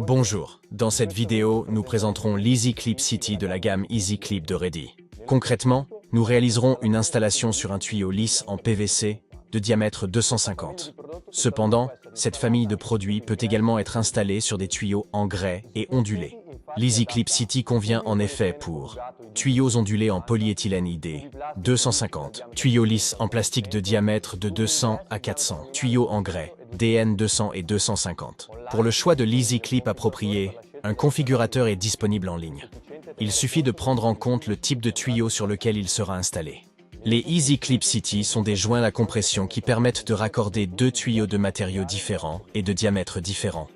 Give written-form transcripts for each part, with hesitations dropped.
Bonjour, dans cette vidéo, nous présenterons l'Easy Clip City de la gamme Easy Clip de Ready. Concrètement, nous réaliserons une installation sur un tuyau lisse en PVC de diamètre 250. Cependant, cette famille de produits peut également être installée sur des tuyaux en grès et ondulés. L'Easy Clip City convient en effet pour tuyaux ondulés en polyéthylène ID 250, tuyaux lisses en plastique de diamètre de 200 à 400, tuyaux en grès DN 200 et 250. Pour le choix de l'Easy Clip approprié, un configurateur est disponible en ligne. Il suffit de prendre en compte le type de tuyau sur lequel il sera installé. Les Easy Clip City sont des joints à compression qui permettent de raccorder deux tuyaux de matériaux différents et de diamètres différents.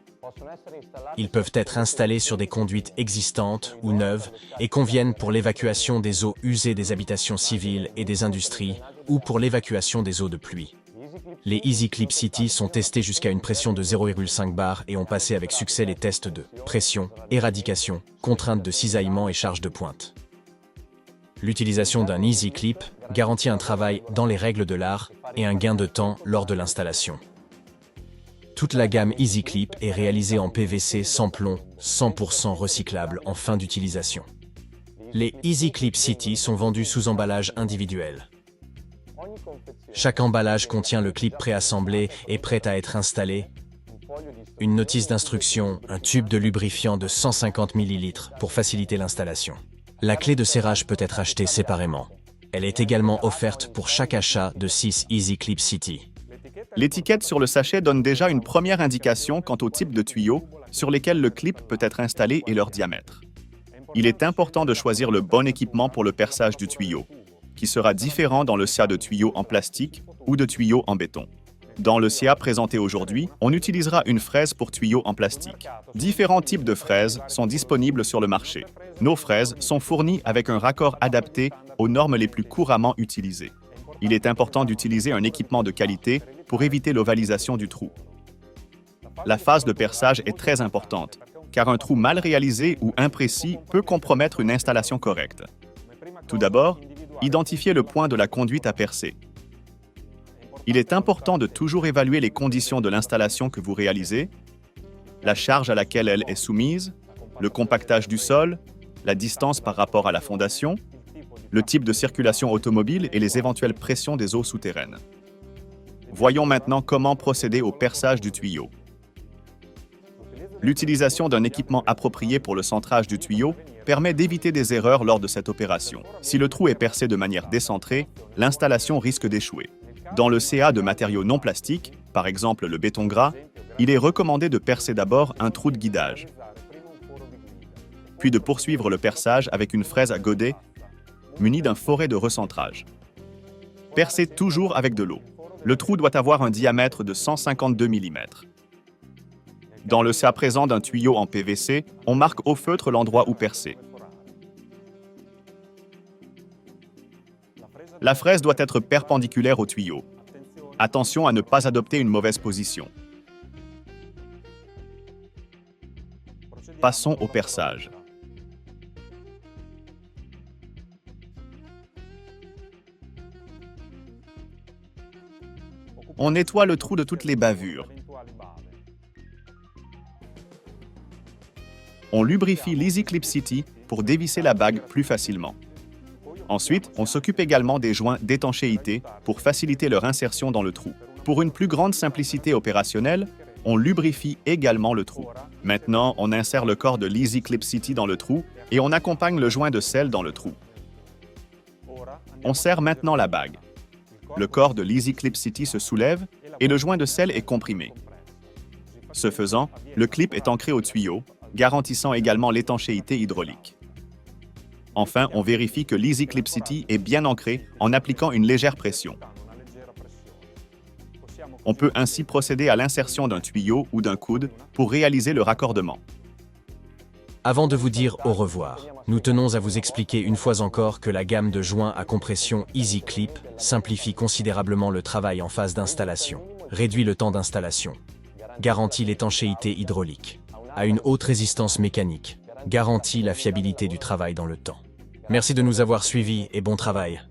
Ils peuvent être installés sur des conduites existantes ou neuves et conviennent pour l'évacuation des eaux usées des habitations civiles et des industries ou pour l'évacuation des eaux de pluie. Les Easy Clip City sont testés jusqu'à une pression de 0,5 bar et ont passé avec succès les tests de pression, éradication, contrainte de cisaillement et charge de pointe. L'utilisation d'un Easy Clip garantit un travail dans les règles de l'art et un gain de temps lors de l'installation. Toute la gamme Easy Clip est réalisée en PVC sans plomb, 100% recyclable en fin d'utilisation. Les Easy Clip City sont vendus sous emballage individuel. Chaque emballage contient le clip préassemblé et prêt à être installé, une notice d'instruction, un tube de lubrifiant de 150 ml pour faciliter l'installation. La clé de serrage peut être achetée séparément. Elle est également offerte pour chaque achat de 6 Easy Clip City. L'étiquette sur le sachet donne déjà une première indication quant au type de tuyaux sur lesquels le clip peut être installé et leur diamètre. Il est important de choisir le bon équipement pour le perçage du tuyau, qui sera différent dans le CA de tuyaux en plastique ou de tuyaux en béton. Dans le CA présenté aujourd'hui, on utilisera une fraise pour tuyaux en plastique. Différents types de fraises sont disponibles sur le marché. Nos fraises sont fournies avec un raccord adapté aux normes les plus couramment utilisées. Il est important d'utiliser un équipement de qualité pour éviter l'ovalisation du trou. La phase de perçage est très importante, car un trou mal réalisé ou imprécis peut compromettre une installation correcte. Tout d'abord, identifiez le point de la conduite à percer. Il est important de toujours évaluer les conditions de l'installation que vous réalisez, la charge à laquelle elle est soumise, le compactage du sol, la distance par rapport à la fondation, le type de circulation automobile et les éventuelles pressions des eaux souterraines. Voyons maintenant comment procéder au perçage du tuyau. L'utilisation d'un équipement approprié pour le centrage du tuyau permet d'éviter des erreurs lors de cette opération. Si le trou est percé de manière décentrée, l'installation risque d'échouer. Dans le CA de matériaux non plastiques, par exemple le béton gras, il est recommandé de percer d'abord un trou de guidage, puis de poursuivre le perçage avec une fraise à godet munie d'un foret de recentrage. Percez toujours avec de l'eau. Le trou doit avoir un diamètre de 152 mm. Dans le cas présent d'un tuyau en PVC, on marque au feutre l'endroit où percer. La fraise doit être perpendiculaire au tuyau. Attention à ne pas adopter une mauvaise position. Passons au perçage. On nettoie le trou de toutes les bavures. On lubrifie l'Easy Clip City pour dévisser la bague plus facilement. Ensuite, on s'occupe également des joints d'étanchéité pour faciliter leur insertion dans le trou. Pour une plus grande simplicité opérationnelle, on lubrifie également le trou. Maintenant, on insère le corps de l'Easy Clip City dans le trou et on accompagne le joint de sel dans le trou. On serre maintenant la bague. Le corps de l'Easy Clip City se soulève et le joint de sel est comprimé. Ce faisant, le clip est ancré au tuyau, garantissant également l'étanchéité hydraulique. Enfin, on vérifie que l'Easy Clip City est bien ancré en appliquant une légère pression. On peut ainsi procéder à l'insertion d'un tuyau ou d'un coude pour réaliser le raccordement. Avant de vous dire au revoir, nous tenons à vous expliquer une fois encore que la gamme de joints à compression Easy Clip simplifie considérablement le travail en phase d'installation, réduit le temps d'installation, garantit l'étanchéité hydraulique, a une haute résistance mécanique, garantit la fiabilité du travail dans le temps. Merci de nous avoir suivis et bon travail.